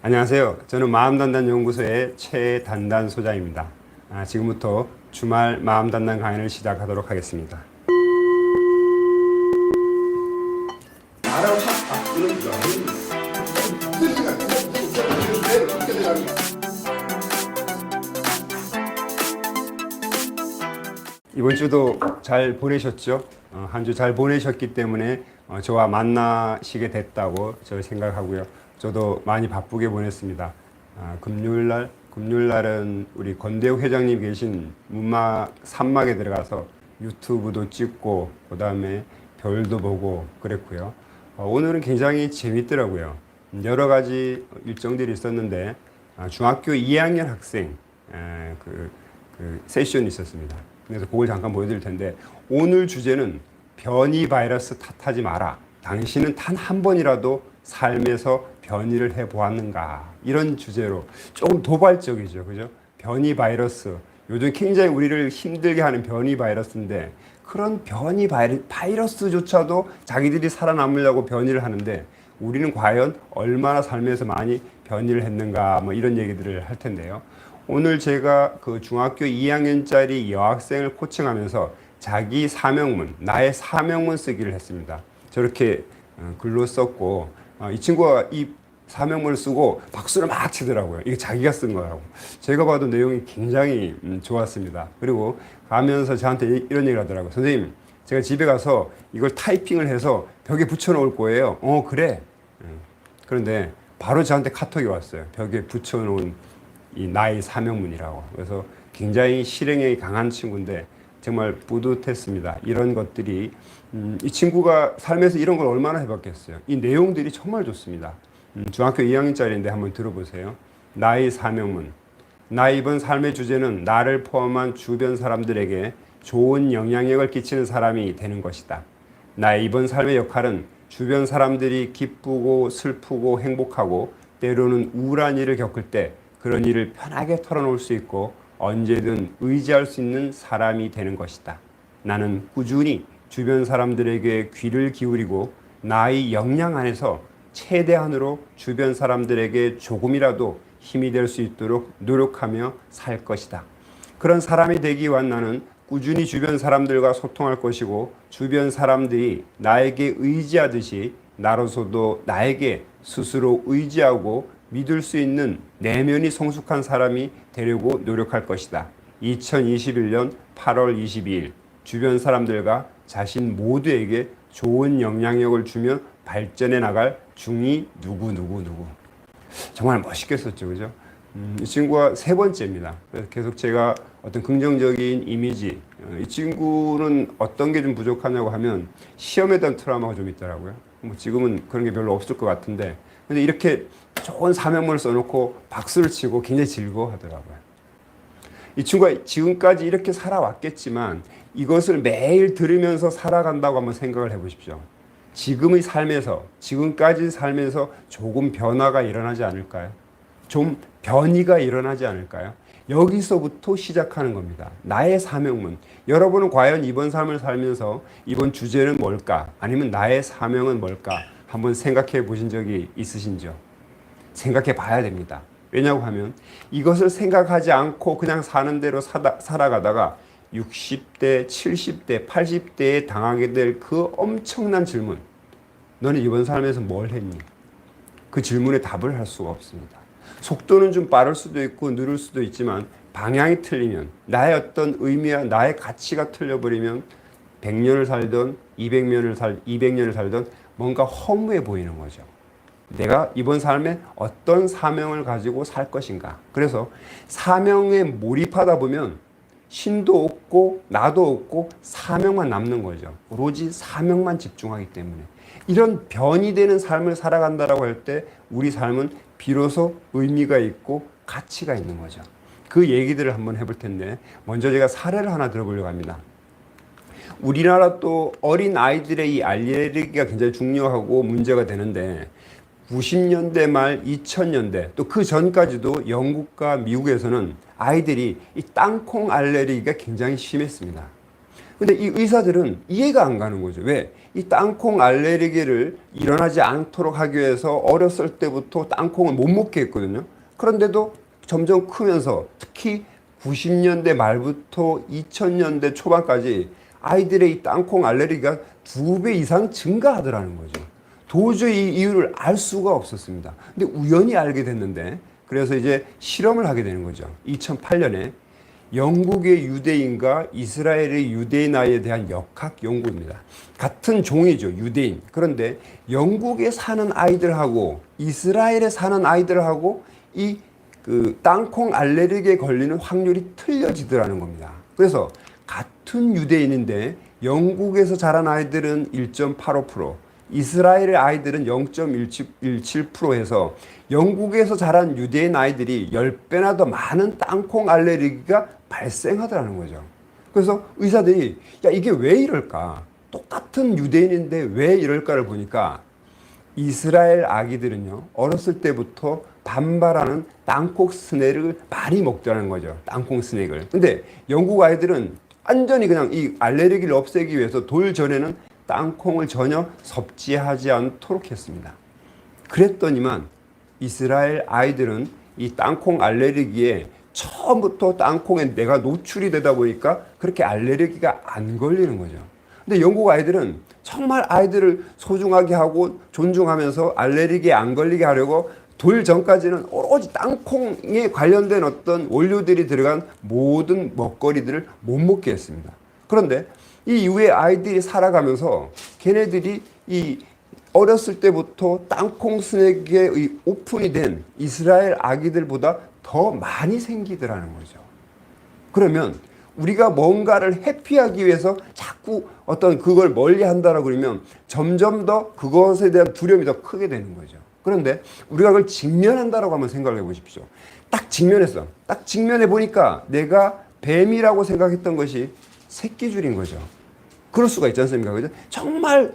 안녕하세요. 저는 마음단단연구소의 최단단 소장입니다. 지금부터 주말 마음단단 강의를 시작하도록 하겠습니다. 이번 주도 잘 보내셨죠? 한 주 잘 보내셨기 때문에 저와 만나시게 됐다고 저는 생각하고요. 저도 많이 바쁘게 보냈습니다. 금요일날은 우리 권대욱 회장님 계신 문막 산막에 들어가서 유튜브도 찍고 그 다음에 별도 보고 그랬고요. 오늘은 굉장히 재밌더라고요. 여러 가지 일정들이 있었는데 중학교 2학년 학생 그 세션이 있었습니다. 그래서 그걸 잠깐 보여드릴 텐데, 오늘 주제는 변이 바이러스 탓하지 마라. 당신은 단 한 번이라도 삶에서 변이를 해보았는가? 이런 주제로 조금 도발적이죠. 그죠? 변이 바이러스. 요즘 굉장히 우리를 힘들게 하는 변이 바이러스인데, 그런 변이 바이러스조차도 자기들이 살아남으려고 변이를 하는데, 우리는 과연 얼마나 삶에서 많이 변이를 했는가? 뭐 이런 얘기들을 할 텐데요. 오늘 제가 그 중학교 2학년짜리 여학생을 코칭하면서 자기 사명문, 나의 사명문 쓰기를 했습니다. 저렇게 글로 썼고, 이 친구가 이 사명문을 쓰고 박수를 막 치더라고요. 이게 자기가 쓴 거라고. 제가 봐도 내용이 굉장히 좋았습니다. 그리고 가면서 저한테 이런 얘기를 하더라고요. 선생님, 제가 집에 가서 이걸 타이핑을 해서 벽에 붙여 놓을 거예요. 그래. 그런데 바로 저한테 카톡이 왔어요. 벽에 붙여 놓은 이 나의 사명문이라고. 그래서 굉장히 실행력이 강한 친구인데 정말 뿌듯했습니다. 이런 것들이 이 친구가 삶에서 이런 걸 얼마나 해봤겠어요. 이 내용들이 정말 좋습니다. 중학교 2학년짜리인데 한번 들어보세요. 나의 사명문. 나 이번 삶의 주제는 나를 포함한 주변 사람들에게 좋은 영향력을 끼치는 사람이 되는 것이다. 나의 이번 삶의 역할은 주변 사람들이 기쁘고 슬프고 행복하고 때로는 우울한 일을 겪을 때 그런 일을 편하게 털어놓을 수 있고 언제든 의지할 수 있는 사람이 되는 것이다. 나는 꾸준히 주변 사람들에게 귀를 기울이고 나의 역량 안에서 최대한으로 주변 사람들에게 조금이라도 힘이 될 수 있도록 노력하며 살 것이다. 그런 사람이 되기 위한 나는 꾸준히 주변 사람들과 소통할 것이고 주변 사람들이 나에게 의지하듯이 나로서도 나에게 스스로 의지하고 믿을 수 있는 내면이 성숙한 사람이 되려고 노력할 것이다. 2021년 8월 22일 주변 사람들과 자신 모두에게 좋은 영향력을 주며 발전해 나갈 중이 누구. 정말 멋있게 썼죠. 그죠? 이 친구가 세 번째입니다. 그래서 계속 제가 어떤 긍정적인 이미지, 이 친구는 어떤 게 좀 부족하냐고 하면 시험에 대한 트라우마가 좀 있더라고요. 뭐 지금은 그런 게 별로 없을 것 같은데, 근데 이렇게 좋은 사명문을 써놓고 박수를 치고 굉장히 즐거워하더라고요. 이 친구가 지금까지 이렇게 살아왔겠지만 이것을 매일 들으면서 살아간다고 한번 생각을 해보십시오. 지금의 삶에서, 지금까지 삶에서 조금 변화가 일어나지 않을까요? 좀 변이가 일어나지 않을까요? 여기서부터 시작하는 겁니다. 나의 사명문. 여러분은 과연 이번 삶을 살면서 이번 주제는 뭘까? 아니면 나의 사명은 뭘까? 한번 생각해 보신 적이 있으신지요? 생각해 봐야 됩니다. 왜냐고 하면 이것을 생각하지 않고 그냥 사는 대로 살아가다가 60대, 70대, 80대에 당하게 될 그 엄청난 질문. 너는 이번 삶에서 뭘 했니? 그 질문에 답을 할 수가 없습니다. 속도는 좀 빠를 수도 있고 느릴 수도 있지만 방향이 틀리면, 나의 어떤 의미와 나의 가치가 틀려버리면 100년을 살던 200년을 살던 뭔가 허무해 보이는 거죠. 내가 이번 삶에 어떤 사명을 가지고 살 것인가. 그래서 사명에 몰입하다 보면 신도 없고 나도 없고 사명만 남는 거죠. 오로지 사명만 집중하기 때문에. 이런 변이 되는 삶을 살아간다라고 할 때 우리 삶은 비로소 의미가 있고 가치가 있는 거죠. 그 얘기들을 한번 해볼 텐데, 먼저 제가 사례를 하나 들어보려고 합니다. 우리나라 또 어린 아이들의 이 알레르기가 굉장히 중요하고 문제가 되는데, 90년대 말 2000년대 또 그 전까지도 영국과 미국에서는 아이들이 이 땅콩 알레르기가 굉장히 심했습니다. 근데 이 의사들은 이해가 안 가는 거죠. 왜? 이 땅콩 알레르기를 일어나지 않도록 하기 위해서 어렸을 때부터 땅콩을 못 먹게 했거든요. 그런데도 점점 크면서 특히 90년대 말부터 2000년대 초반까지 아이들의 이 땅콩 알레르기가 2배 이상 증가하더라는 거죠. 도저히 이 이유를 알 수가 없었습니다. 근데 우연히 알게 됐는데, 그래서 이제 실험을 하게 되는 거죠. 2008년에 영국의 유대인과 이스라엘의 유대인 아이에 대한 역학 연구입니다. 같은 종이죠, 유대인. 그런데 영국에 사는 아이들하고 이스라엘에 사는 아이들하고 이 땅콩 알레르기에 걸리는 확률이 틀려지더라는 겁니다. 그래서 같은 유대인인데 영국에서 자란 아이들은 1.85%, 이스라엘의 아이들은 0.17% 해서 영국에서 자란 유대인 아이들이 10배나 더 많은 땅콩 알레르기가 발생하더라는 거죠. 그래서 의사들이 야, 이게 왜 이럴까? 똑같은 유대인인데 왜 이럴까를 보니까 이스라엘 아기들은요, 어렸을 때부터 반발하는 땅콩 스낵을 많이 먹더라는 거죠. 땅콩 스낵을. 근데 영국 아이들은 완전히 그냥 이 알레르기를 없애기 위해서 돌전에는 땅콩을 전혀 섭취하지 않도록 했습니다. 그랬더니만 이스라엘 아이들은 이 땅콩 알레르기에 처음부터 땅콩에 내가 노출이 되다 보니까 그렇게 알레르기가 안 걸리는 거죠. 근데 영국 아이들은 정말 아이들을 소중하게 하고 존중하면서 알레르기에 안 걸리게 하려고 돌 전까지는 오로지 땅콩에 관련된 어떤 원료들이 들어간 모든 먹거리들을 못 먹게 했습니다. 그런데 이 이후에 아이들이 살아가면서 걔네들이 이 어렸을 때부터 땅콩 스낵에 오픈이 된 이스라엘 아기들보다 더 많이 생기더라는 거죠. 그러면 우리가 뭔가를 회피하기 위해서 자꾸 어떤 그걸 멀리 한다라고 그러면 점점 더 그것에 대한 두려움이 더 크게 되는 거죠. 그런데 우리가 그걸 직면한다라고 한번 생각을 해보십시오. 딱 직면했어. 딱 직면해 보니까 내가 뱀이라고 생각했던 것이 새끼줄인 거죠. 그럴 수가 있지 않습니까? 그죠? 정말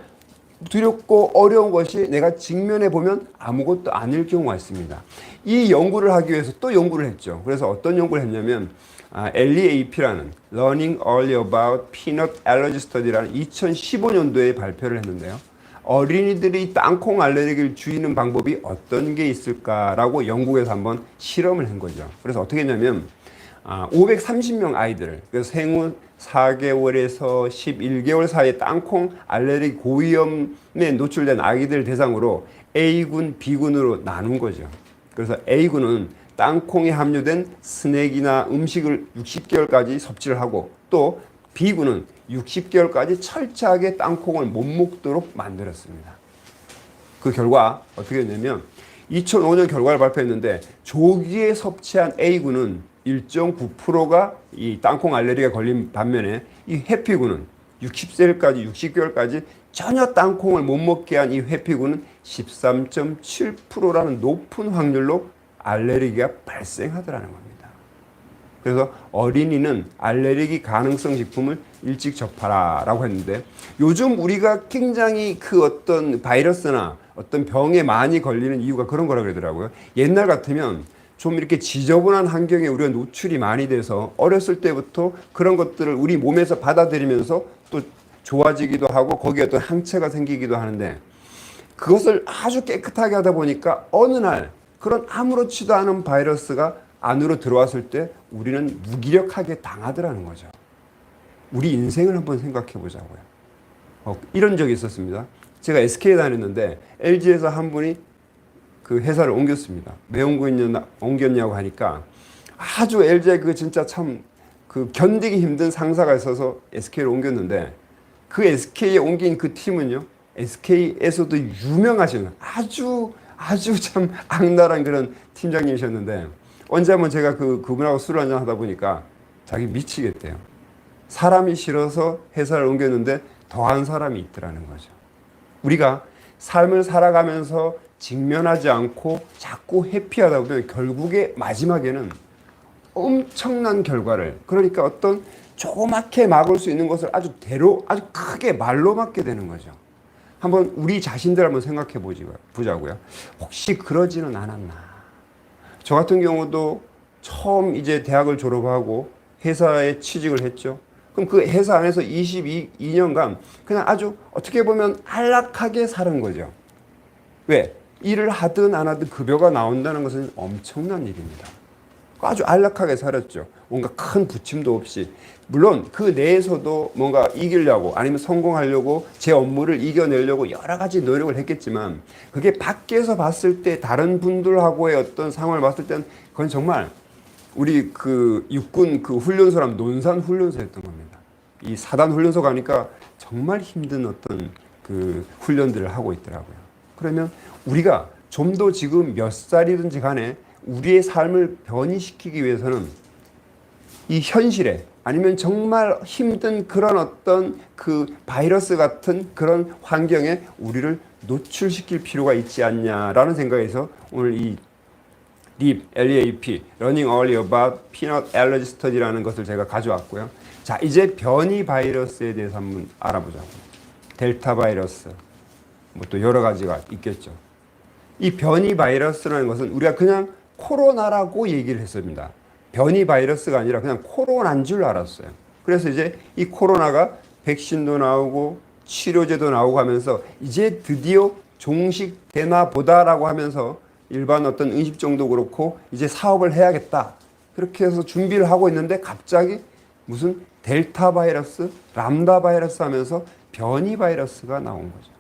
두렵고 어려운 것이 내가 직면해 보면 아무것도 아닐 경우가 있습니다. 이 연구를 하기 위해서 또 연구를 했죠. 그래서 어떤 연구를 했냐면 LEAP라는 Learning Early About Peanut Allergy Study라는 2015년도에 발표를 했는데요. 어린이들이 땅콩 알레르기를 줄이는 방법이 어떤 게 있을까라고 영국에서 한번 실험을 한 거죠. 그래서 어떻게 했냐면 530명 아이들, 그래서 생후 4개월에서 11개월 사이에 땅콩 알레르기 고위험에 노출된 아기들 대상으로 A군, B군으로 나눈 거죠. 그래서 A군은 땅콩에 함유된 스낵이나 음식을 60개월까지 섭취를 하고, 또 B군은 60개월까지 철저하게 땅콩을 못 먹도록 만들었습니다. 그 결과 어떻게 됐냐면 2005년 결과를 발표했는데 조기에 섭취한 A군은 1.9%가 이 땅콩 알레르기가 걸린 반면에 이 회피군은 60개월까지 전혀 땅콩을 못 먹게 한 이 회피군은 13.7%라는 높은 확률로 알레르기가 발생하더라는 겁니다. 그래서 어린이는 알레르기 가능성 식품을 일찍 접하라라고 했는데, 요즘 우리가 굉장히 그 어떤 바이러스나 어떤 병에 많이 걸리는 이유가 그런 거라 그러더라고요. 옛날 같으면 좀 이렇게 지저분한 환경에 우리가 노출이 많이 돼서 어렸을 때부터 그런 것들을 우리 몸에서 받아들이면서 또 좋아지기도 하고 거기에 어떤 항체가 생기기도 하는데, 그것을 아주 깨끗하게 하다 보니까 어느 날 그런 아무렇지도 않은 바이러스가 안으로 들어왔을 때 우리는 무기력하게 당하더라는 거죠. 우리 인생을 한번 생각해 보자고요. 이런 적이 있었습니다. 제가 SK에 다녔는데 LG에서 한 분이 그 회사를 옮겼습니다. 왜 옮겼냐고 하니까 아주 LG에 그 진짜 참 그 견디기 힘든 상사가 있어서 SK로 옮겼는데, 그 SK에 옮긴 그 팀은요, SK에서도 유명하신 아주 참 악랄한 그런 팀장님이셨는데, 언제 한번 제가 그분하고 술을 한잔 하다 보니까 자기 미치겠대요. 사람이 싫어서 회사를 옮겼는데 더한 사람이 있더라는 거죠. 우리가 삶을 살아가면서 직면하지 않고 자꾸 회피하다 보면 결국에 마지막에는 엄청난 결과를, 그러니까 어떤 조그맣게 막을 수 있는 것을 아주 크게 말로 막게 되는 거죠. 한번 우리 자신들 한번 생각해 보자고요. 혹시 그러지는 않았나? 저 같은 경우도 처음 이제 대학을 졸업하고 회사에 취직을 했죠. 그럼 그 회사 안에서 22년간 그냥 아주 어떻게 보면 안락하게 사는 거죠. 왜? 일을 하든 안 하든 급여가 나온다는 것은 엄청난 일입니다. 아주 안락하게 살았죠. 뭔가 큰 부침도 없이. 물론 그 내에서도 뭔가 이기려고 아니면 성공하려고 제 업무를 이겨내려고 여러 가지 노력을 했겠지만 그게 밖에서 봤을 때 다른 분들하고의 어떤 상황을 봤을 때는 그건 정말 우리 그 육군 그 훈련소라면 논산 훈련소였던 겁니다. 이 사단 훈련소 가니까 정말 힘든 어떤 그 훈련들을 하고 있더라고요. 그러면 우리가 좀 더 지금 몇 살이든지 간에 우리의 삶을 변이시키기 위해서는 이 현실에 아니면 정말 힘든 그런 어떤 그 바이러스 같은 그런 환경에 우리를 노출시킬 필요가 있지 않냐라는 생각에서 오늘 이 LEAP, LEAP, Learning Early About Peanut Allergy Study라는 것을 제가 가져왔고요. 자, 이제 변이 바이러스에 대해서 한번 알아보자고요. 델타 바이러스, 뭐 또 여러 가지가 있겠죠. 이 변이 바이러스라는 것은 우리가 그냥 코로나라고 얘기를 했습니다. 변이 바이러스가 아니라 그냥 코로나인 줄 알았어요. 그래서 이제 이 코로나가 백신도 나오고 치료제도 나오고 하면서 이제 드디어 종식되나 보다라고 하면서 일반 어떤 음식점도 그렇고 이제 사업을 해야겠다. 그렇게 해서 준비를 하고 있는데 갑자기 무슨 델타 바이러스, 람다 바이러스 하면서 변이 바이러스가 나온 거죠.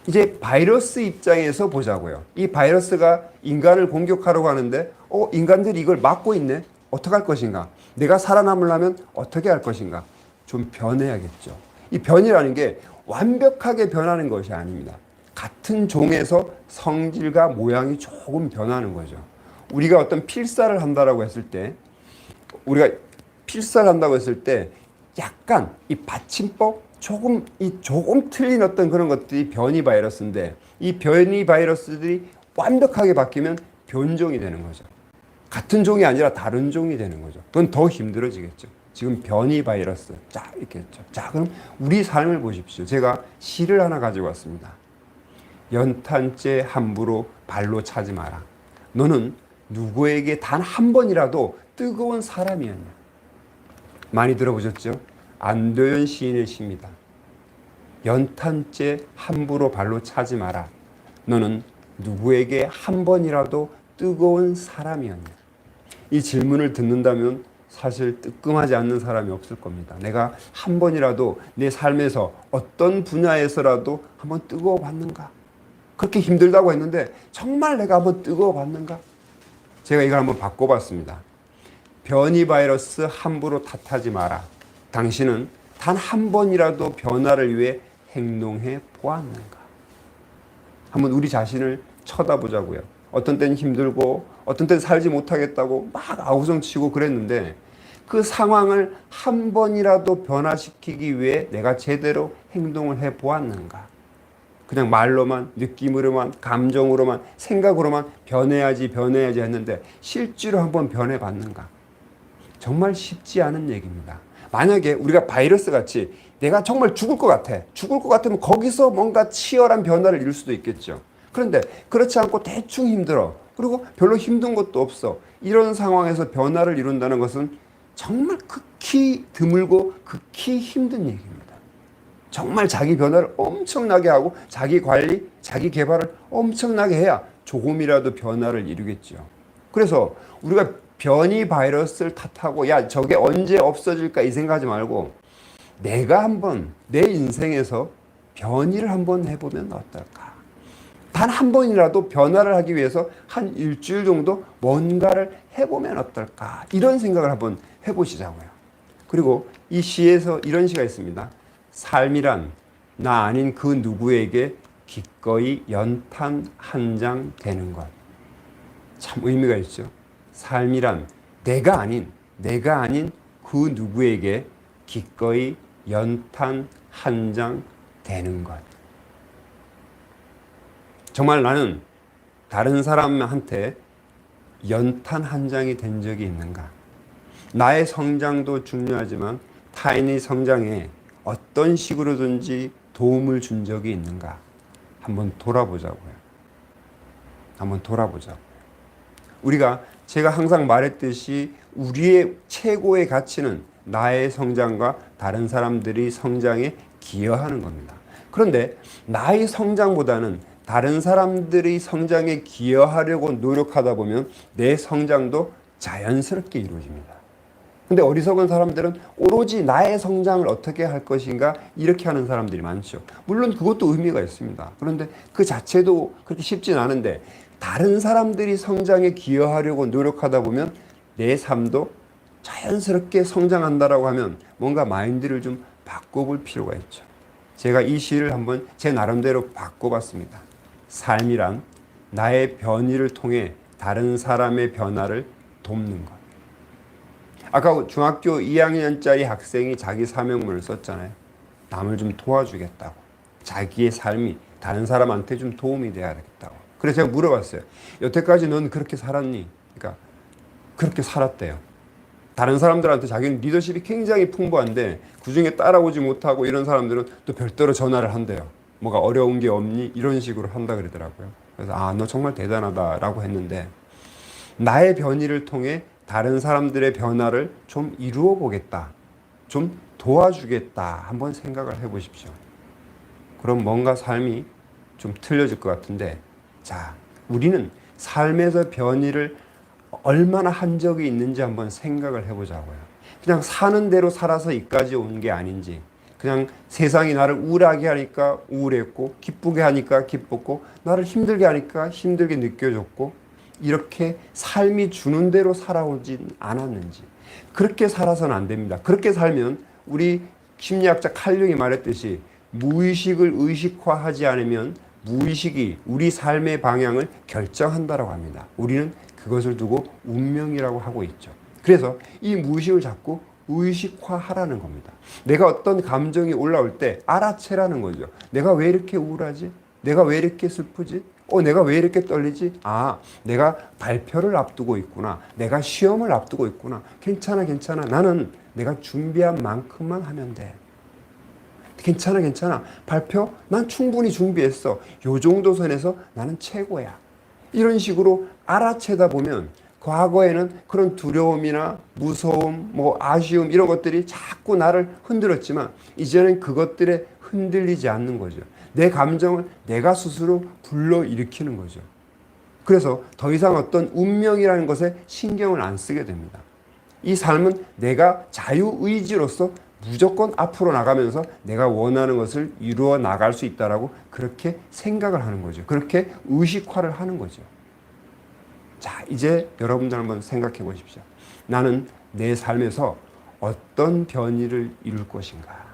이제 바이러스 입장에서 보자고요. 이 바이러스가 인간을 공격하려고 하는데 인간들이 이걸 막고 있네. 어떻게 할 것인가? 내가 살아남으려면 어떻게 할 것인가? 좀 변해야겠죠. 이 변이라는 게 완벽하게 변하는 것이 아닙니다. 같은 종에서 성질과 모양이 조금 변하는 거죠. 우리가 어떤 필사를 한다고 했을 때 약간 이 받침법 조금 틀린 어떤 그런 것들이 변이 바이러스인데 이 변이 바이러스들이 완벽하게 바뀌면 변종이 되는 거죠. 같은 종이 아니라 다른 종이 되는 거죠. 그건 더 힘들어지겠죠. 지금 변이 바이러스. 자, 이렇게 했죠. 자, 그럼 우리 삶을 보십시오. 제가 시를 하나 가지고 왔습니다. 연탄재 함부로 발로 차지 마라. 너는 누구에게 단 한 번이라도 뜨거운 사람이었냐. 많이 들어보셨죠? 안도현 시인의 시입니다. 연탄재 함부로 발로 차지 마라. 너는 누구에게 한 번이라도 뜨거운 사람이었냐. 이 질문을 듣는다면 사실 뜨끔하지 않는 사람이 없을 겁니다. 내가 한 번이라도 내 삶에서 어떤 분야에서라도 한번 뜨거워 봤는가? 그렇게 힘들다고 했는데 정말 내가 한번 뜨거워 봤는가? 제가 이걸 한번 바꿔봤습니다. 변이 바이러스 함부로 탓하지 마라. 당신은 단 한 번이라도 변화를 위해 행동해 보았는가? 한번 우리 자신을 쳐다보자고요. 어떤 때는 힘들고 어떤 때는 살지 못하겠다고 막 아우성치고 그랬는데 그 상황을 한 번이라도 변화시키기 위해 내가 제대로 행동을 해 보았는가? 그냥 말로만, 느낌으로만, 감정으로만, 생각으로만 변해야지 했는데 실제로 한번 변해봤는가? 정말 쉽지 않은 얘기입니다. 만약에 우리가 바이러스 같이 내가 정말 죽을 것 같으면 거기서 뭔가 치열한 변화를 이룰 수도 있겠죠. 그런데 그렇지 않고 대충 힘들어. 그리고 별로 힘든 것도 없어. 이런 상황에서 변화를 이룬다는 것은 정말 극히 드물고 극히 힘든 얘기입니다. 정말 자기 변화를 엄청나게 하고 자기 관리, 자기 개발을 엄청나게 해야 조금이라도 변화를 이루겠죠. 그래서 우리가 변이 바이러스를 탓하고 야 저게 언제 없어질까 이 생각하지 말고 내가 한번 내 인생에서 변이를 한번 해보면 어떨까. 단 한 번이라도 변화를 하기 위해서 한 일주일 정도 뭔가를 해보면 어떨까. 이런 생각을 한번 해보시자고요. 그리고 이 시에서 이런 시가 있습니다. 삶이란 나 아닌 그 누구에게 기꺼이 연탄 한 장 되는 것. 참 의미가 있죠. 삶이란 내가 아닌 그 누구에게 기꺼이 연탄 한 장 되는 것. 정말 나는 다른 사람한테 연탄 한 장이 된 적이 있는가? 나의 성장도 중요하지만 타인의 성장에 어떤 식으로든지 도움을 준 적이 있는가? 한번 돌아보자고요. 우리가 제가 항상 말했듯이 우리의 최고의 가치는 나의 성장과 다른 사람들의 성장에 기여하는 겁니다. 그런데 나의 성장보다는 다른 사람들의 성장에 기여하려고 노력하다 보면 내 성장도 자연스럽게 이루어집니다. 근데 어리석은 사람들은 오로지 나의 성장을 어떻게 할 것인가 이렇게 하는 사람들이 많죠. 물론 그것도 의미가 있습니다. 그런데 그 자체도 그렇게 쉽진 않은데 다른 사람들이 성장에 기여하려고 노력하다 보면 내 삶도 자연스럽게 성장한다라고 하면 뭔가 마인드를 좀 바꿔볼 필요가 있죠. 제가 이 시를 한번 제 나름대로 바꿔봤습니다. 삶이란 나의 변의를 통해 다른 사람의 변화를 돕는 것. 아까 중학교 2학년짜리 학생이 자기 사명문을 썼잖아요. 남을 좀 도와주겠다고. 자기의 삶이 다른 사람한테 좀 도움이 돼야겠다고. 그래서 제가 물어봤어요. 여태까지 넌 그렇게 살았니? 그러니까 그렇게 살았대요. 다른 사람들한테 자기는 리더십이 굉장히 풍부한데 그중에 따라오지 못하고 이런 사람들은 또 별도로 전화를 한대요. 뭐가 어려운 게 없니? 이런 식으로 한다 그러더라고요. 그래서 너 정말 대단하다라고 했는데 나의 변의를 통해 다른 사람들의 변화를 좀 이루어 보겠다. 좀 도와주겠다. 한번 생각을 해보십시오. 그럼 뭔가 삶이 좀 틀려질 것 같은데 자, 우리는 삶에서 변의를 얼마나 한 적이 있는지 한번 생각을 해보자고요. 그냥 사는 대로 살아서 이까지 온 게 아닌지 그냥 세상이 나를 우울하게 하니까 우울했고 기쁘게 하니까 기뻤고 나를 힘들게 하니까 힘들게 느껴졌고 이렇게 삶이 주는 대로 살아오진 않았는지 그렇게 살아서는 안 됩니다. 그렇게 살면 우리 심리학자 칼 융이 말했듯이 무의식을 의식화하지 않으면 무의식이 우리 삶의 방향을 결정한다고 합니다. 우리는 그것을 두고 운명이라고 하고 있죠. 그래서 이 무의식을 자꾸 의식화하라는 겁니다. 내가 어떤 감정이 올라올 때 알아채라는 거죠. 내가 왜 이렇게 우울하지? 내가 왜 이렇게 슬프지? 내가 왜 이렇게 떨리지? 내가 발표를 앞두고 있구나. 내가 시험을 앞두고 있구나. 괜찮아, 괜찮아. 나는 내가 준비한 만큼만 하면 돼. 괜찮아, 괜찮아. 발표? 난 충분히 준비했어. 요 정도 선에서 나는 최고야. 이런 식으로 알아채다 보면 과거에는 그런 두려움이나 무서움, 아쉬움 이런 것들이 자꾸 나를 흔들었지만 이제는 그것들에 흔들리지 않는 거죠. 내 감정을 내가 스스로 불러일으키는 거죠. 그래서 더 이상 어떤 운명이라는 것에 신경을 안 쓰게 됩니다. 이 삶은 내가 자유의지로서 무조건 앞으로 나가면서 내가 원하는 것을 이루어 나갈 수 있다라고 그렇게 생각을 하는 거죠. 그렇게 의식화를 하는 거죠. 자, 이제 여러분들 한번 생각해 보십시오. 나는 내 삶에서 어떤 변의를 이룰 것인가?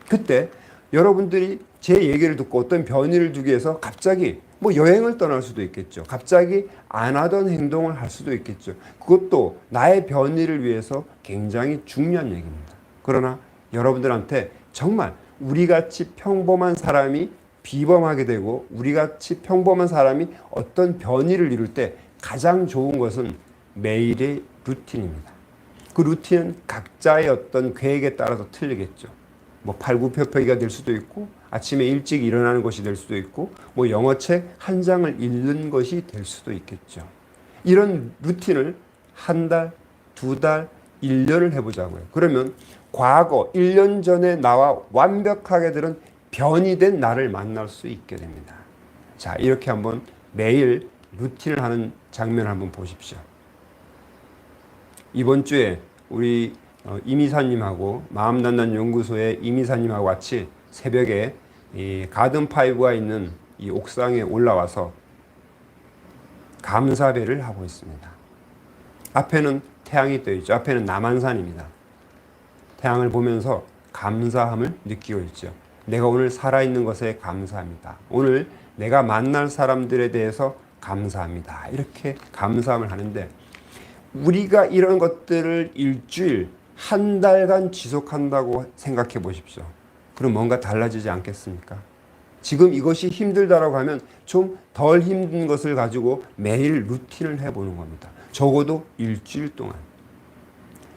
그때 여러분들이 제 얘기를 듣고 어떤 변의를 두기 위해서 갑자기 여행을 떠날 수도 있겠죠. 갑자기 안 하던 행동을 할 수도 있겠죠. 그것도 나의 변의를 위해서 굉장히 중요한 얘기입니다. 그러나 여러분들한테 정말 우리같이 평범한 사람이 비범하게 되고 우리같이 평범한 사람이 어떤 변의를 이룰 때 가장 좋은 것은 매일의 루틴입니다. 그 루틴은 각자의 어떤 계획에 따라서 틀리겠죠. 팔굽혀펴기가 될 수도 있고 아침에 일찍 일어나는 것이 될 수도 있고 영어책 한 장을 읽는 것이 될 수도 있겠죠. 이런 루틴을 한 달, 두 달, 1년을 해보자고요. 그러면 과거 1년 전에 나와 완벽하게 들은 변이된 나를 만날 수 있게 됩니다. 자, 이렇게 한번 매일 루틴을 하는 장면을 한번 보십시오. 이번 주에 우리 이미사님하고 마음단단 연구소의 이미사님하고 같이 새벽에 이 가든파이브가 있는 이 옥상에 올라와서 감사배를 하고 있습니다. 앞에는 태양이 떠 있죠. 앞에는 남한산입니다. 태양을 보면서 감사함을 느끼고 있죠. 내가 오늘 살아있는 것에 감사합니다. 오늘 내가 만날 사람들에 대해서 감사합니다. 이렇게 감사함을 하는데 우리가 이런 것들을 일주일, 한 달간 지속한다고 생각해 보십시오. 그럼 뭔가 달라지지 않겠습니까? 지금 이것이 힘들다라고 하면 좀 덜 힘든 것을 가지고 매일 루틴을 해보는 겁니다. 적어도 일주일 동안.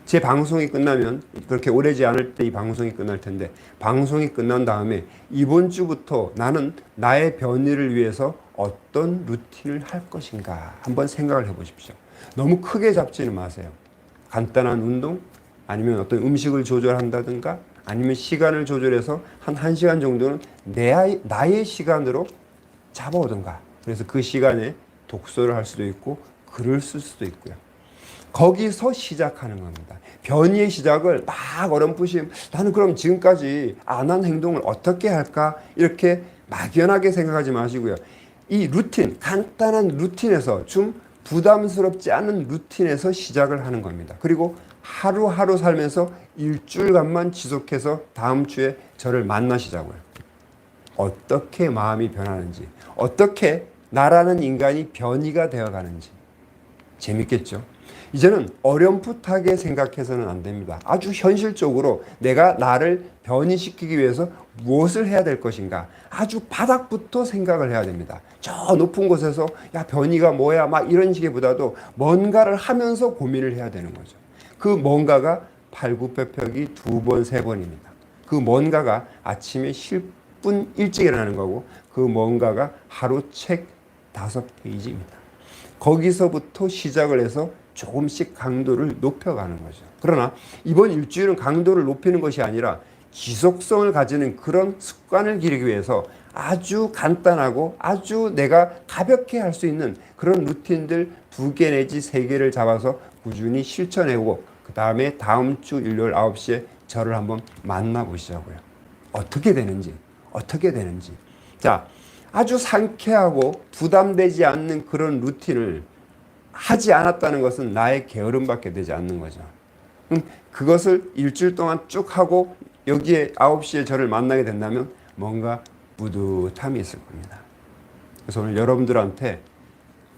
제 방송이 끝나면 그렇게 오래지 않을 때 이 방송이 끝날 텐데 방송이 끝난 다음에 이번 주부터 나는 나의 변의를 위해서 어떤 루틴을 할 것인가 한번 생각을 해보십시오. 너무 크게 잡지는 마세요. 간단한 운동, 아니면 어떤 음식을 조절한다든가 아니면 시간을 조절해서 한 1시간 정도는 나의 시간으로 잡아오든가. 그래서 그 시간에 독서를 할 수도 있고 글을 쓸 수도 있고요. 거기서 시작하는 겁니다. 변이의 시작을 막 어렴풋이 나는 그럼 지금까지 안 한 행동을 어떻게 할까? 이렇게 막연하게 생각하지 마시고요. 이 루틴, 간단한 루틴에서 좀 부담스럽지 않은 루틴에서 시작을 하는 겁니다. 그리고 하루하루 살면서 일주일간만 지속해서 다음 주에 저를 만나시자고요. 어떻게 마음이 변하는지, 어떻게 나라는 인간이 변이가 되어가는지. 재밌겠죠? 이제는 어렴풋하게 생각해서는 안 됩니다. 아주 현실적으로 내가 나를 변이시키기 위해서 무엇을 해야 될 것인가 아주 바닥부터 생각을 해야 됩니다. 저 높은 곳에서 야 변이가 뭐야 막 이런 식보다도 뭔가를 하면서 고민을 해야 되는 거죠. 그 뭔가가 팔굽혀펴기 2번, 3번입니다. 그 뭔가가 아침에 10분 일찍 일어나는 거고 그 뭔가가 하루 책 5페이지입니다. 거기서부터 시작을 해서 조금씩 강도를 높여가는 거죠. 그러나 이번 일주일은 강도를 높이는 것이 아니라 지속성을 가지는 그런 습관을 기르기 위해서 아주 간단하고 아주 내가 가볍게 할 수 있는 그런 루틴들 2개 내지 3개를 잡아서 꾸준히 실천해오고 그 다음에 다음 주 일요일 9시에 저를 한번 만나보시자고요. 어떻게 되는지. 자, 아주 상쾌하고 부담되지 않는 그런 루틴을 하지 않았다는 것은 나의 게으름밖에 되지 않는 거죠. 그것을 일주일 동안 쭉 하고 여기에 9시에 저를 만나게 된다면 뭔가 뿌듯함이 있을 겁니다. 그래서 오늘 여러분들한테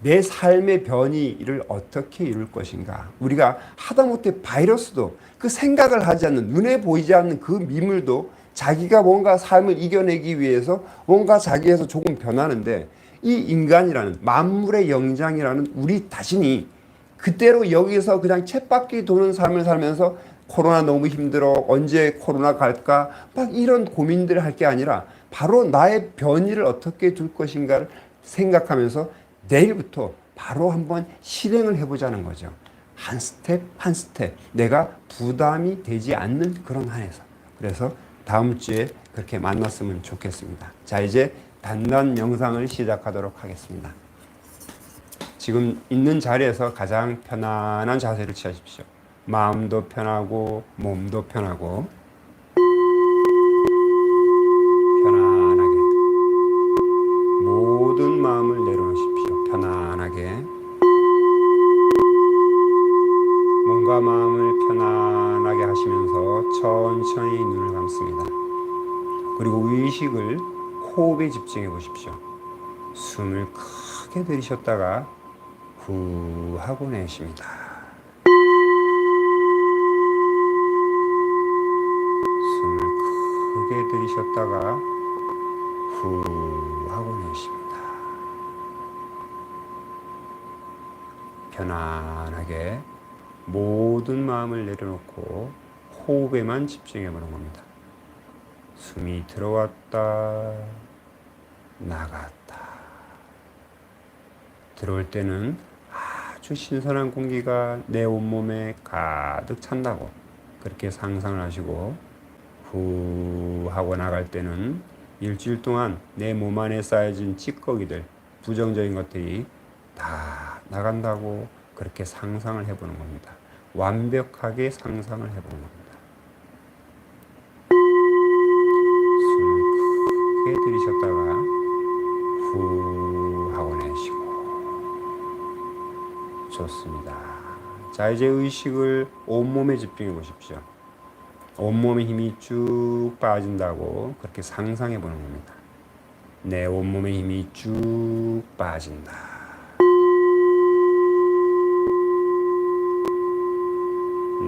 내 삶의 변이를 어떻게 이룰 것인가. 우리가 하다못해 바이러스도 그 생각을 하지 않는 눈에 보이지 않는 그 미물도 자기가 뭔가 삶을 이겨내기 위해서 뭔가 자기에서 조금 변하는데 이 인간이라는 만물의 영장이라는 우리 자신이 그대로 여기서 그냥 쳇바퀴 도는 삶을 살면서 코로나 너무 힘들어 언제 코로나 갈까 막 이런 고민들을 할 게 아니라 바로 나의 변이를 어떻게 둘 것인가를 생각하면서 내일부터 바로 한번 실행을 해보자는 거죠. 한 스텝 한 스텝 내가 부담이 되지 않는 그런 한에서. 그래서 다음 주에 그렇게 만났으면 좋겠습니다. 자, 이제 단단 명상을 시작하도록 하겠습니다. 지금 있는 자리에서 가장 편안한 자세를 취하십시오. 마음도 편하고 몸도 편하고 편안하게 모든 마음을 내려놓으십시오. 편안하게 몸과 마음을 편안하게 하시면서 천천히 눈을 감습니다. 그리고 의식을 호흡에 집중해 보십시오. 숨을 크게 들이셨다가 후 하고 내쉽니다. 숨을 크게 들이셨다가 후 하고 내쉽니다. 편안하게 모든 마음을 내려놓고 호흡에만 집중해 보는 겁니다. 숨이 들어왔다 나갔다. 들어올 때는 아주 신선한 공기가 내 온몸에 가득 찬다고 그렇게 상상을 하시고 후 하고 나갈 때는 일주일 동안 내 몸 안에 쌓여진 찌꺼기들 부정적인 것들이 다 나간다고 그렇게 상상을 해보는 겁니다. 완벽하게 상상을 해보는 겁니다. 숨을 크게 들이셨다가 후 하고 내쉬고. 좋습니다. 자, 이제 의식을 온몸에 집중해 보십시오. 온몸에 힘이 쭉 빠진다고 그렇게 상상해 보는 겁니다. 내 온몸에 힘이 쭉 빠진다.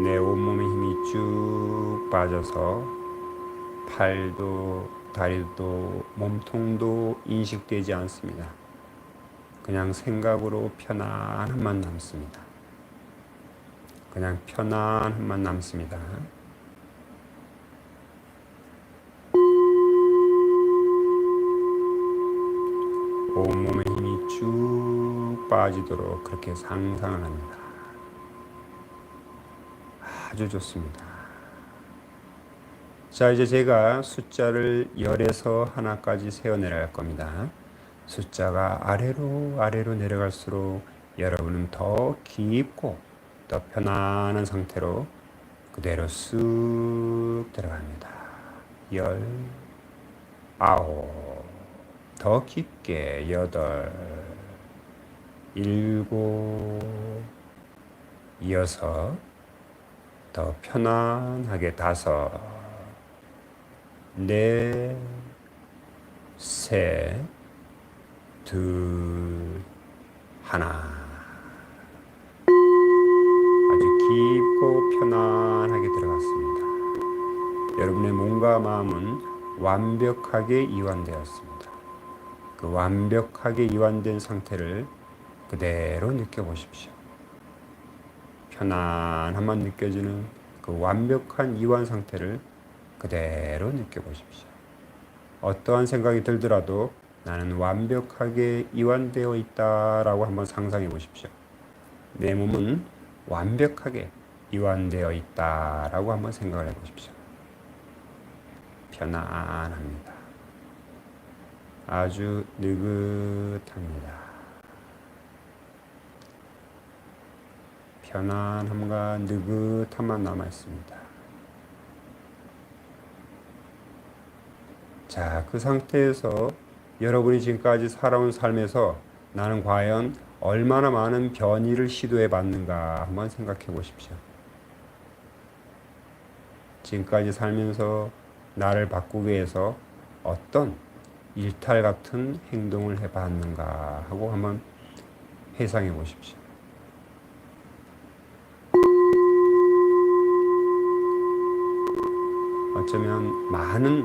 내 온몸에 힘이 쭉 빠져서 팔도 다리도 몸통도 인식되지 않습니다. 그냥 생각으로 편안함만 남습니다. 그냥 편안함만 남습니다. 온몸에 힘이 쭉 빠지도록 그렇게 상상을 합니다. 아주 좋습니다. 자, 이제 제가 숫자를 0에서 하나까지 세어 내려갈 겁니다. 숫자가 아래로 내려갈수록 여러분은 더 깊고 더 편안한 상태로 그대로 쑥 들어갑니다. 19, 더 깊게 8, 7, 6, 더 편안하게 5, 4, 3, 2, 1. 아주 깊고 편안하게 들어갔습니다. 여러분의 몸과 마음은 완벽하게 이완되었습니다. 그 완벽하게 이완된 상태를 그대로 느껴보십시오. 편안함만 느껴지는 그 완벽한 이완 상태를 그대로 느껴보십시오. 어떠한 생각이 들더라도 나는 완벽하게 이완되어 있다라고 한번 상상해 보십시오. 내 몸은 완벽하게 이완되어 있다라고 한번 생각을 해 보십시오. 편안합니다. 아주 느긋합니다. 편안함과 느긋함만 남아 있습니다. 자, 그 상태에서 여러분이 지금까지 살아온 삶에서 나는 과연 얼마나 많은 변이를 시도해 봤는가 한번 생각해 보십시오. 지금까지 살면서 나를 바꾸기 위해서 어떤 일탈 같은 행동을 해 봤는가 하고 한번 회상해 보십시오. 어쩌면 많은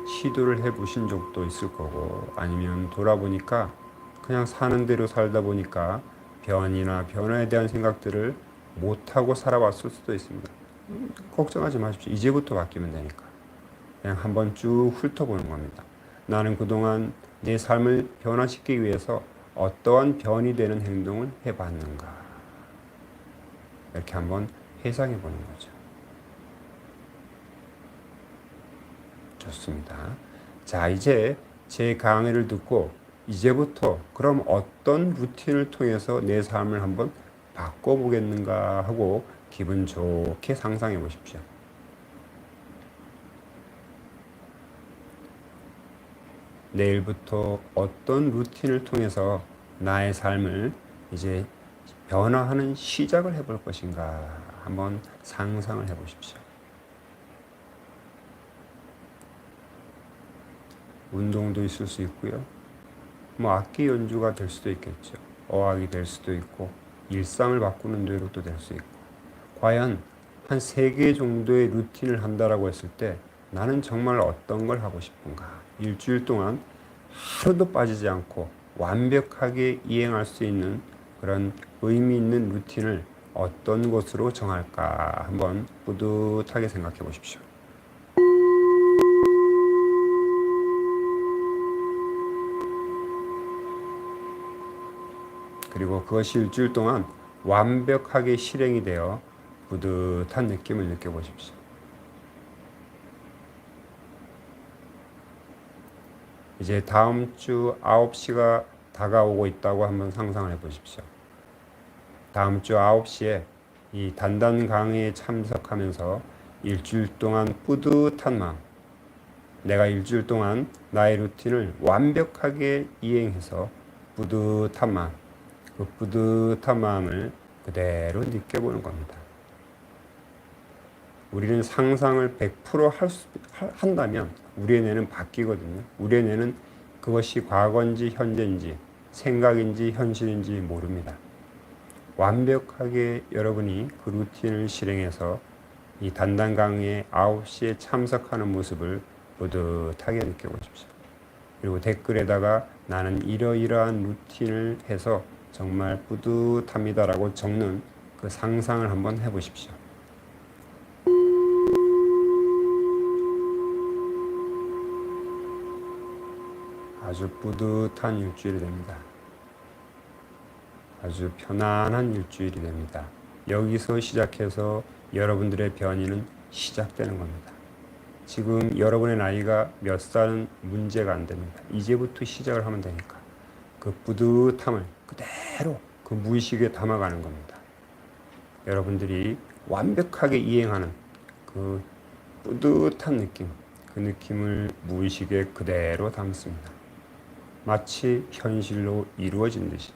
시도를 해보신 적도 있을 거고, 아니면 돌아보니까 그냥 사는 대로 살다 보니까 변이나 변화에 대한 생각들을 못하고 살아왔을 수도 있습니다. 걱정하지 마십시오. 이제부터 바뀌면 되니까. 그냥 한번 쭉 훑어보는 겁니다. 나는 그동안 내 삶을 변화시키기 위해서 어떠한 변이 되는 행동을 해봤는가. 이렇게 한번 회상해 보는 거죠. 좋습니다. 자, 이제 제 강의를 듣고 이제부터 그럼 어떤 루틴을 통해서 내 삶을 한번 바꿔보겠는가 하고 기분 좋게 상상해 보십시오. 내일부터 어떤 루틴을 통해서 나의 삶을 이제 변화하는 시작을 해볼 것인가 한번 상상을 해 보십시오. 운동도 있을 수 있고요. 뭐 악기 연주가 될 수도 있겠죠. 어학이 될 수도 있고 일상을 바꾸는 노력도 될 수 있고. 과연 한 3개 정도의 루틴을 한다라고 했을 때 나는 정말 어떤 걸 하고 싶은가. 일주일 동안 하루도 빠지지 않고 완벽하게 이행할 수 있는 그런 의미 있는 루틴을 어떤 것으로 정할까 한번 뿌듯하게 생각해 보십시오. 그리고 그것이 일주일 동안 완벽하게 실행이 되어 뿌듯한 느낌을 느껴보십시오. 이제 다음 주 9시가 다가오고 있다고 한번 상상을 해보십시오. 다음 주 9시에 이 단단 강의에 참석하면서 일주일 동안 뿌듯한 마음, 내가 일주일 동안 나의 루틴을 완벽하게 이행해서 뿌듯한 마음, 그 뿌듯한 마음을 그대로 느껴보는 겁니다. 우리는 상상을 100% 한다면 우리의 뇌는 바뀌거든요. 우리의 뇌는 그것이 과거인지 현재인지 생각인지 현실인지 모릅니다. 완벽하게 여러분이 그 루틴을 실행해서 이 단단 강의에 9시에 참석하는 모습을 뿌듯하게 느껴보십시오. 그리고 댓글에다가 나는 이러이러한 루틴을 해서 정말 뿌듯합니다라고 적는 그 상상을 한번 해보십시오. 아주 뿌듯한 일주일이 됩니다. 아주 편안한 일주일이 됩니다. 여기서 시작해서 여러분들의 변이는 시작되는 겁니다. 지금 여러분의 나이가 몇 살은 문제가 안 됩니다. 이제부터 시작을 하면 되니까 그 뿌듯함을 그대로 그 무의식에 담아가는 겁니다. 여러분들이 완벽하게 이행하는 그 뿌듯한 느낌, 그 느낌을 무의식에 그대로 담습니다. 마치 현실로 이루어진 듯이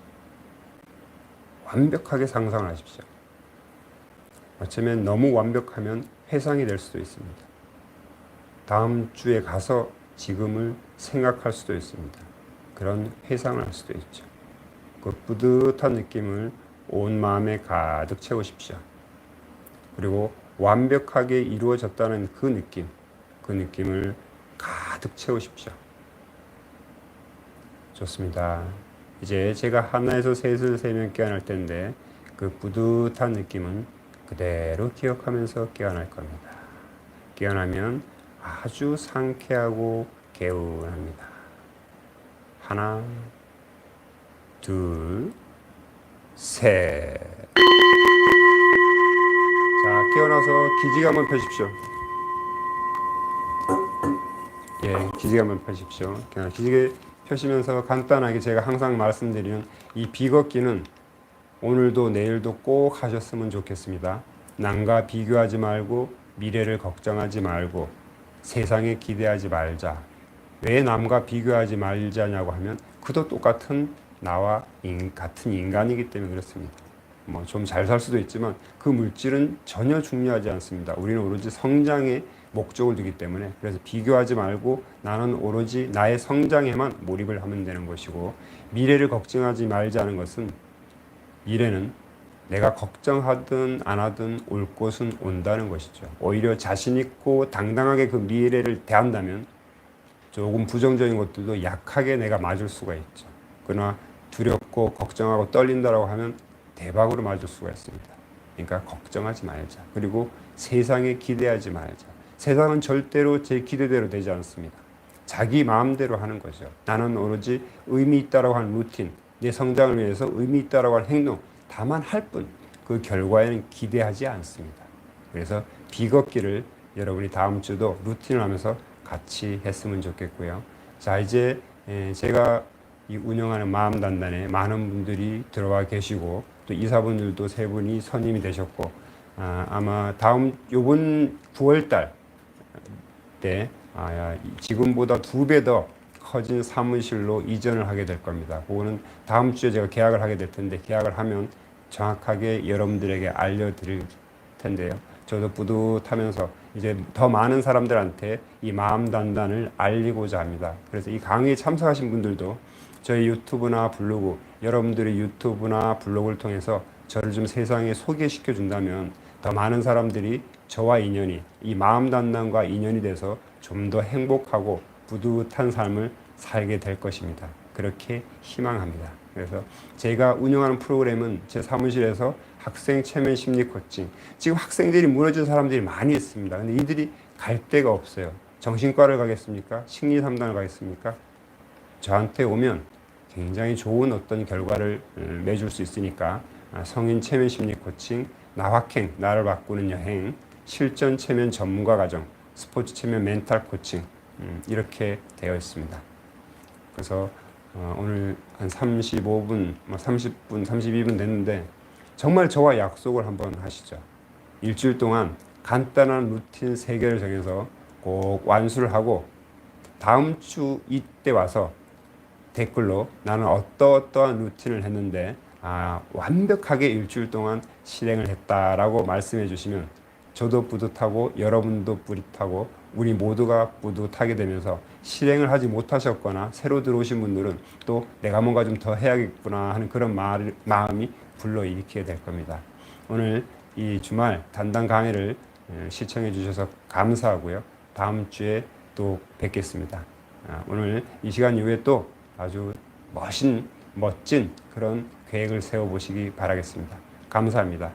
완벽하게 상상을 하십시오. 어쩌면 너무 완벽하면 회상이 될 수도 있습니다. 다음 주에 가서 지금을 생각할 수도 있습니다. 그런 회상을 할 수도 있죠. 그 뿌듯한 느낌을 온 마음에 가득 채우십시오. 그리고 완벽하게 이루어졌다는 그 느낌을 가득 채우십시오. 좋습니다. 이제 제가 하나에서 셋을 세면 깨어날 텐데 그 뿌듯한 느낌은 그대로 기억하면서 깨어날 겁니다. 깨어나면 아주 상쾌하고 개운합니다. 하나, 둘, 셋. 자, 깨어나서 기지개 한번 펴십시오. 예, 기지개 한번 펴십시오. 기지개 펴시면서 간단하게 제가 항상 말씀드리는 이 비걷기는 오늘도 내일도 꼭 하셨으면 좋겠습니다. 남과 비교하지 말고 미래를 걱정하지 말고 세상에 기대하지 말자. 왜 남과 비교하지 말자냐고 하면 그도 똑같은 나와 같은 인간이기 때문에 그렇습니다. 뭐 좀 잘 살 수도 있지만 그 물질은 전혀 중요하지 않습니다. 우리는 오로지 성장에 목적을 두기 때문에 그래서 비교하지 말고 나는 오로지 나의 성장에만 몰입을 하면 되는 것이고 미래를 걱정하지 말자는 것은 미래는 내가 걱정하든 안 하든 올 것은 온다는 것이죠. 오히려 자신 있고 당당하게 그 미래를 대한다면 조금 부정적인 것들도 약하게 내가 맞을 수가 있죠. 그러나 두렵고 걱정하고 떨린다라고 하면 대박으로 맞을 수가 있습니다. 그러니까 걱정하지 말자. 그리고 세상에 기대하지 말자. 세상은 절대로 제 기대대로 되지 않습니다. 자기 마음대로 하는 거죠. 나는 오로지 의미 있다라고 하는 루틴, 내 성장을 위해서 의미 있다라고 하는 행동, 다만 할 뿐, 그 결과에는 기대하지 않습니다. 그래서 비걷기를 여러분이 다음 주도 루틴을 하면서 같이 했으면 좋겠고요. 자, 이제 제가 이 운영하는 마음단단에 많은 분들이 들어와 계시고 또 이사분들도 세 분이 선임이 되셨고 아마 요번 9월달 때 지금보다 2배 더 커진 사무실로 이전을 하게 될 겁니다. 그거는 다음 주에 제가 계약을 하게 될 텐데 계약을 하면 정확하게 여러분들에게 알려드릴 텐데요. 저도 뿌듯하면서 이제 더 많은 사람들한테 이 마음 단단을 알리고자 합니다. 그래서 이 강의에 참석하신 분들도 저희 유튜브나 블로그, 여러분들의 유튜브나 블로그를 통해서 저를 좀 세상에 소개시켜 준다면 더 많은 사람들이 저와 인연이, 이 마음 단단과 인연이 돼서 좀 더 행복하고 뿌듯한 삶을 살게 될 것입니다. 그렇게 희망합니다. 그래서 제가 운영하는 프로그램은 제 사무실에서 학생 체면 심리 코칭. 지금 학생들이 무너진 사람들이 많이 있습니다. 근데 이들이 갈 데가 없어요. 정신과를 가겠습니까? 심리 상담을 가겠습니까? 저한테 오면 굉장히 좋은 어떤 결과를 내줄 수 있으니까 성인 체면 심리 코칭, 나확행, 나를 바꾸는 여행, 실전 체면 전문가 과정, 스포츠 체면 멘탈 코칭 이렇게 되어 있습니다. 그래서 오늘 한 35분, 30분, 32분 됐는데 정말 저와 약속을 한번 하시죠. 일주일 동안 간단한 루틴 3개를 정해서 꼭 완수를 하고 다음 주 이때 와서 댓글로 나는 어떠한 루틴을 했는데 완벽하게 일주일 동안 실행을 했다라고 말씀해 주시면 저도 뿌듯하고 여러분도 뿌듯하고 우리 모두가 뿌듯하게 되면서 실행을 하지 못하셨거나 새로 들어오신 분들은 또 내가 뭔가 좀 더 해야겠구나 하는 그런 마음이 불러일으키게 될 겁니다. 오늘 이 주말 단단 강의를 시청해 주셔서 감사하고요. 다음 주에 또 뵙겠습니다. 오늘 이 시간 이후에 또 아주 멋진 그런 계획을 세워보시기 바라겠습니다. 감사합니다.